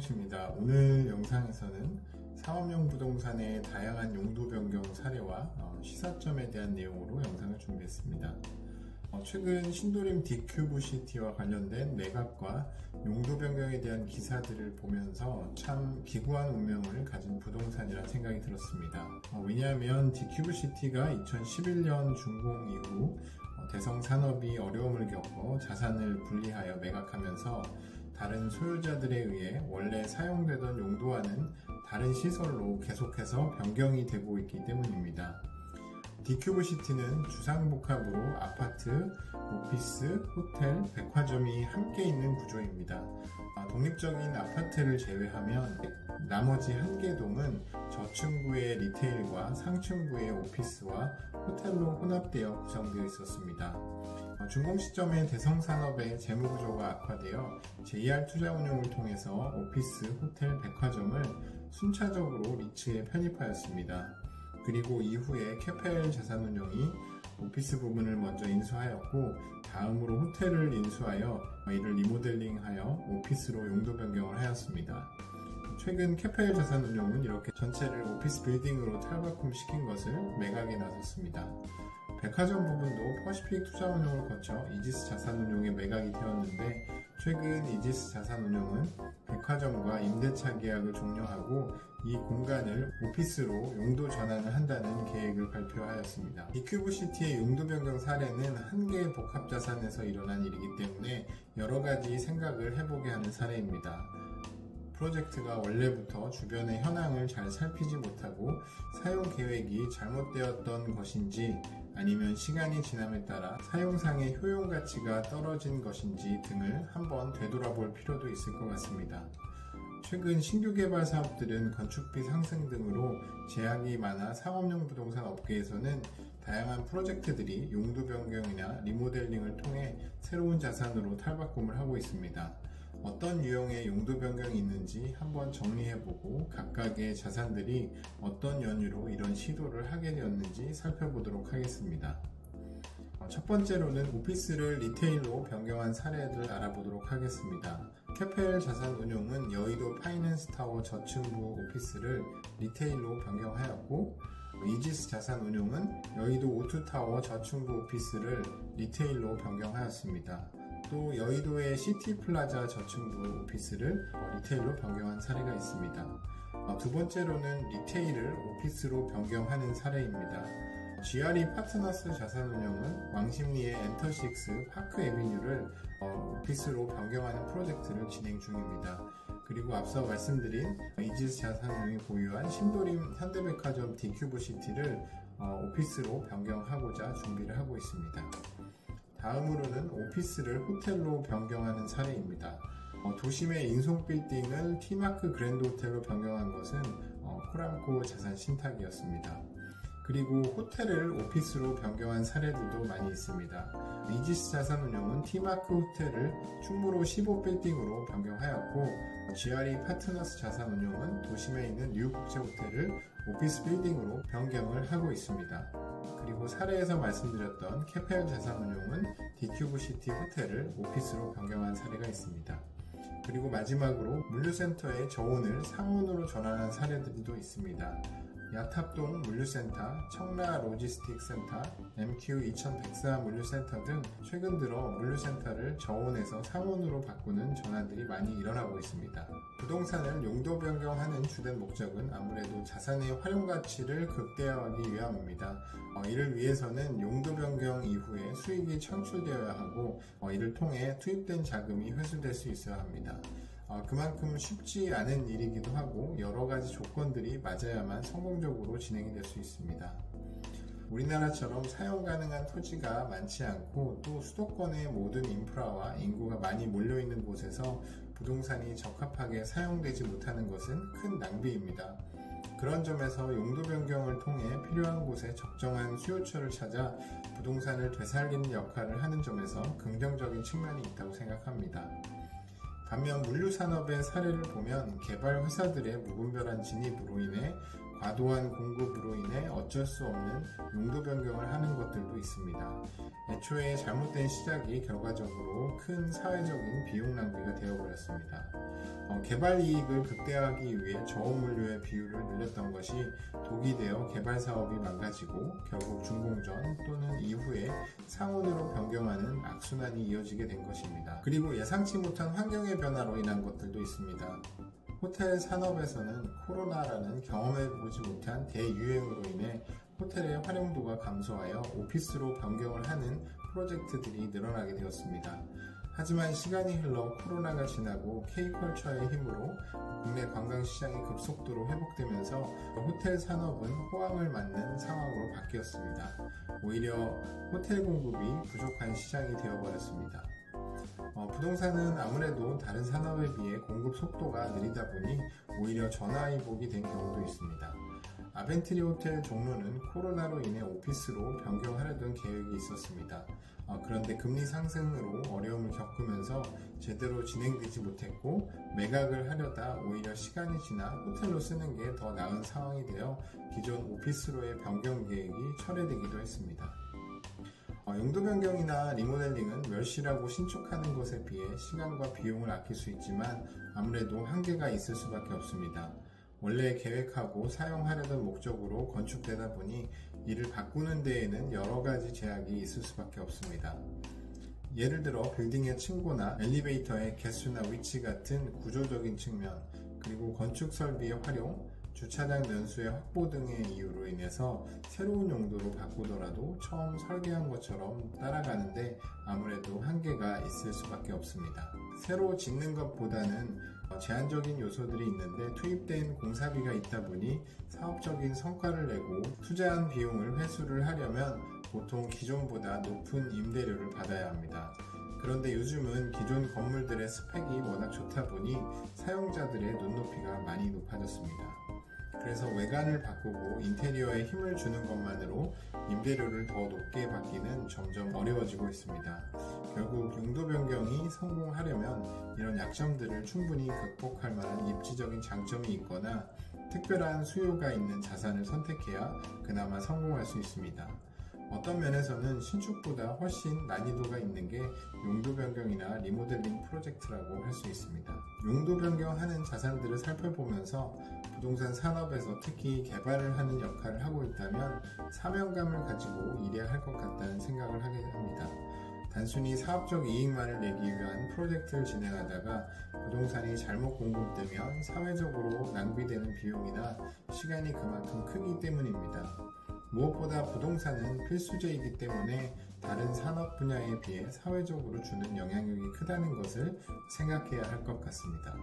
콘텐츠입니다. 오늘 영상에서는 사업용 부동산의 다양한 용도 변경 사례와 시사점에 대한 내용으로 영상을 준비했습니다. 최근 신도림 디큐브시티와 관련된 매각과 용도 변경에 대한 기사들을 보면서 참 기구한 운명을 가진 부동산이라 생각이 들었습니다. 왜냐하면 디큐브시티가 2011년 준공 이후 대성 산업이 어려움을 겪고 자산을 분리하여 매각하면서 다른 소유자들에 의해 원래 사용되던 용도와는 다른 시설로 계속해서 변경이 되고 있기 때문입니다. 디큐브시티는 주상복합으로 아파트, 오피스, 호텔, 백화점이 함께 있는 구조입니다. 독립적인 아파트를 제외하면 나머지 한 개 동은 저층부의 리테일과 상층부의 오피스와 호텔로 혼합되어 구성되어 있었습니다. 준공 시점에 대성산업의 재무구조가 악화되어 JR투자운용을 통해서 오피스, 호텔, 백화점을 순차적으로 리츠에 편입하였습니다. 그리고 이후에 캐펠 자산운용이 오피스 부분을 먼저 인수하였고 다음으로 호텔을 인수하여 이를 리모델링하여 오피스로 용도 변경을 하였습니다. 최근 캐펠 자산운용은 이렇게 전체를 오피스 빌딩으로 탈바꿈시킨 것을 매각에 나섰습니다. 백화점 부분도 퍼시픽 투자운용을 거쳐 이지스 자산운용에 매각이 되었는데 최근 이지스 자산운용은 백화점과 임대차 계약을 종료하고 이 공간을 오피스로 용도 전환을 한다는 계획을 발표하였습니다. 디큐브시티의 용도 변경 사례는 한 개의 복합자산에서 일어난 일이기 때문에 여러가지 생각을 해보게 하는 사례입니다. 프로젝트가 원래부터 주변의 현황을 잘 살피지 못하고 사용 계획이 잘못되었던 것인지 아니면 시간이 지남에 따라 사용상의 효용 가치가 떨어진 것인지 등을 한번 되돌아볼 필요도 있을 것 같습니다. 최근 신규 개발 사업들은 건축비 상승 등으로 제약이 많아 상업용 부동산 업계에서는 다양한 프로젝트들이 용도 변경이나 리모델링을 통해 새로운 자산으로 탈바꿈을 하고 있습니다. 어떤 유형의 용도 변경이 있는지 한번 정리해보고 각각의 자산들이 어떤 연유로 이런 시도를 하게 되었는지 살펴보도록 하겠습니다. 첫 번째로는 오피스를 리테일로 변경한 사례를 알아보도록 하겠습니다. 캐펠 자산운용은 여의도 파이낸스타워 저층부 오피스를 리테일로 변경하였고 이지스 자산운용은 여의도 오투타워 저층부 오피스를 리테일로 변경하였습니다. 또 여의도의 시티플라자 저층부 오피스를 리테일로 변경한 사례가 있습니다. 두 번째로는 리테일을 오피스로 변경하는 사례입니다. GRE 파트너스 자산운용은 왕십리의 엔터식스 파크 에비뉴를 오피스로 변경하는 프로젝트를 진행 중입니다. 그리고 앞서 말씀드린 이지스 자산운용이 보유한 신도림 현대백화점 디큐브시티를 오피스로 변경하고자 준비를 하고 있습니다. 다음으로는 오피스를 호텔로 변경하는 사례입니다. 도심의 인송빌딩을 티마크 그랜드 호텔로 변경한 것은 코람코 자산 신탁이었습니다. 그리고 호텔을 오피스로 변경한 사례들도 많이 있습니다. 이지스 자산운용은 티마크 호텔을 충무로 15빌딩으로 변경하였고 GRE 파트너스 자산운용은 도심에 있는 뉴국제호텔을 오피스 빌딩으로 변경을 하고 있습니다. 그리고 사례에서 말씀드렸던 캐펠 자산운용은 디큐브시티 호텔을 오피스로 변경한 사례가 있습니다. 그리고 마지막으로 물류센터의 저온을 상온으로 전환한 사례들도 있습니다. 야탑동 물류센터, 청라 로지스틱센터, MQ 2104 물류센터 등 최근 들어 물류센터를 저온에서 상온으로 바꾸는 전환들이 많이 일어나고 있습니다. 부동산을 용도 변경하는 주된 목적은 아무래도 자산의 활용 가치를 극대화하기 위함입니다. 이를 위해서는 용도 변경 이후에 수익이 창출되어야 하고 이를 통해 투입된 자금이 회수될 수 있어야 합니다. 그만큼 쉽지 않은 일이기도 하고 여러가지 조건들이 맞아야만 성공적으로 진행이 될 수 있습니다. 우리나라처럼 사용 가능한 토지가 많지 않고 또 수도권의 모든 인프라와 인구가 많이 몰려있는 곳에서 부동산이 적합하게 사용되지 못하는 것은 큰 낭비입니다. 그런 점에서 용도 변경을 통해 필요한 곳에 적정한 수요처를 찾아 부동산을 되살리는 역할을 하는 점에서 긍정적인 측면이 있다고 생각합니다. 반면 물류산업의 사례를 보면 개발 회사들의 무분별한 진입으로 인해 과도한 공급으로 인해 어쩔 수 없는 용도 변경을 하는 것들도 있습니다. 애초에 잘못된 시작이 결과적으로 큰 사회적인 비용 낭비가 되어버렸습니다. 개발 이익을 극대화하기 위해 저온물류의 비율을 늘렸던 것이 독이 되어 개발 사업이 망가지고 결국 준공전 또는 이후에 상온으로 변경하는 악순환이 이어지게 된 것입니다. 그리고 예상치 못한 환경의 변화로 인한 것들도 있습니다. 호텔 산업에서는 코로나라는 경험해보지 못한 대유행으로 인해 호텔의 활용도가 감소하여 오피스로 변경을 하는 프로젝트들이 늘어나게 되었습니다. 하지만 시간이 흘러 코로나가 지나고 K컬처의 힘으로 국내 관광시장이 급속도로 회복되면서 호텔 산업은 호황을 맞는 상황으로 바뀌었습니다. 오히려 호텔 공급이 부족한 시장이 되어버렸습니다. 부동산은 아무래도 다른 산업에 비해 공급 속도가 느리다 보니 오히려 전화위복이 된 경우도 있습니다. 아벤트리 호텔 종로는 코로나로 인해 오피스로 변경하려던 계획이 있었습니다. 그런데 금리 상승으로 어려움을 겪으면서 제대로 진행되지 못했고 매각을 하려다 오히려 시간이 지나 호텔로 쓰는 게 더 나은 상황이 되어 기존 오피스로의 변경 계획이 철회되기도 했습니다. 용도 변경이나 리모델링은 멸실하고 신축하는 것에 비해 시간과 비용을 아낄 수 있지만 아무래도 한계가 있을 수밖에 없습니다. 원래 계획하고 사용하려던 목적으로 건축되다 보니 이를 바꾸는 데에는 여러 가지 제약이 있을 수밖에 없습니다. 예를 들어 빌딩의 층고나 엘리베이터의 개수나 위치 같은 구조적인 측면, 그리고 건축 설비의 활용, 주차장 면수의 확보 등의 이유로 인해서 새로운 용도로 바꾸더라도 처음 설계한 것처럼 따라가는데 아무래도 한계가 있을 수밖에 없습니다. 새로 짓는 것보다는 제한적인 요소들이 있는데 투입된 공사비가 있다 보니 사업적인 성과를 내고 투자한 비용을 회수를 하려면 보통 기존보다 높은 임대료를 받아야 합니다. 그런데 요즘은 기존 건물들의 스펙이 워낙 좋다 보니 사용자들의 눈높이가 많이 높아졌습니다. 그래서 외관을 바꾸고 인테리어에 힘을 주는 것만으로 임대료를 더 높게 받기는 점점 어려워지고 있습니다. 결국 용도 변경이 성공하려면 이런 약점들을 충분히 극복할 만한 입지적인 장점이 있거나 특별한 수요가 있는 자산을 선택해야 그나마 성공할 수 있습니다. 어떤 면에서는 신축보다 훨씬 난이도가 있는 게 용도 변경이나 리모델링 프로젝트라고 할 수 있습니다. 용도 변경하는 자산들을 살펴보면서 부동산 산업에서 특히 개발을 하는 역할을 하고 있다면 사명감을 가지고 일해야 할 것 같다는 생각을 하게 합니다. 단순히 사업적 이익만을 내기 위한 프로젝트를 진행하다가 부동산이 잘못 공급되면 사회적으로 낭비되는 비용이나 시간이 그만큼 크기 때문입니다. 무엇보다 부동산은 필수제이기 때문에 다른 산업 분야에 비해 사회적으로 주는 영향력이 크다는 것을 생각해야 할 것 같습니다.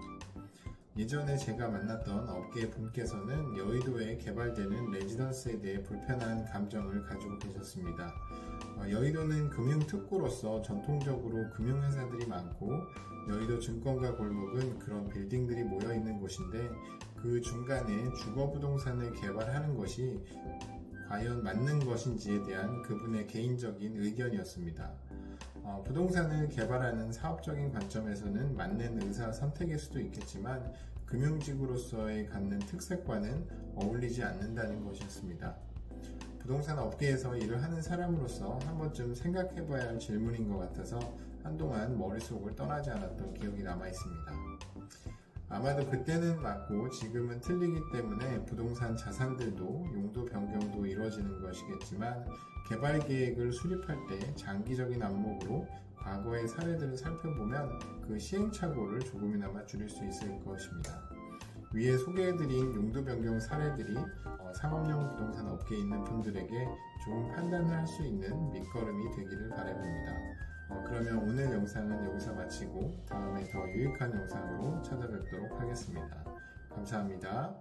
예전에 제가 만났던 업계 분께서는 여의도에 개발되는 레지던스에 대해 불편한 감정을 가지고 계셨습니다. 여의도는 금융특구로서 전통적으로 금융회사들이 많고 여의도 증권가 골목은 그런 빌딩들이 모여있는 곳인데 그 중간에 주거부동산을 개발하는 것이 과연 맞는 것인지에 대한 그분의 개인적인 의견이었습니다. 부동산을 개발하는 사업적인 관점에서는 맞는 의사 선택일 수도 있겠지만 금융직으로서의 갖는 특색과는 어울리지 않는다는 것이었습니다. 부동산 업계에서 일을 하는 사람으로서 한 번쯤 생각해봐야 할 질문인 것 같아서 한동안 머릿속을 떠나지 않았던 기억이 남아있습니다. 아마도 그때는 맞고 지금은 틀리기 때문에 부동산 자산들도 용도 변경도 이루어지는 것이겠지만 개발 계획을 수립할 때 장기적인 안목으로 과거의 사례들을 살펴보면 그 시행착오를 조금이나마 줄일 수 있을 것입니다. 위에 소개해드린 용도 변경 사례들이 상업용 부동산 업계에 있는 분들에게 좋은 판단을 할 수 있는 밑거름이 되기를 바라봅니다. 그러면 오늘 영상은 여기서 마치고 다음에 더 유익한 영상으로 찾아뵙도록 하겠습니다. 감사합니다.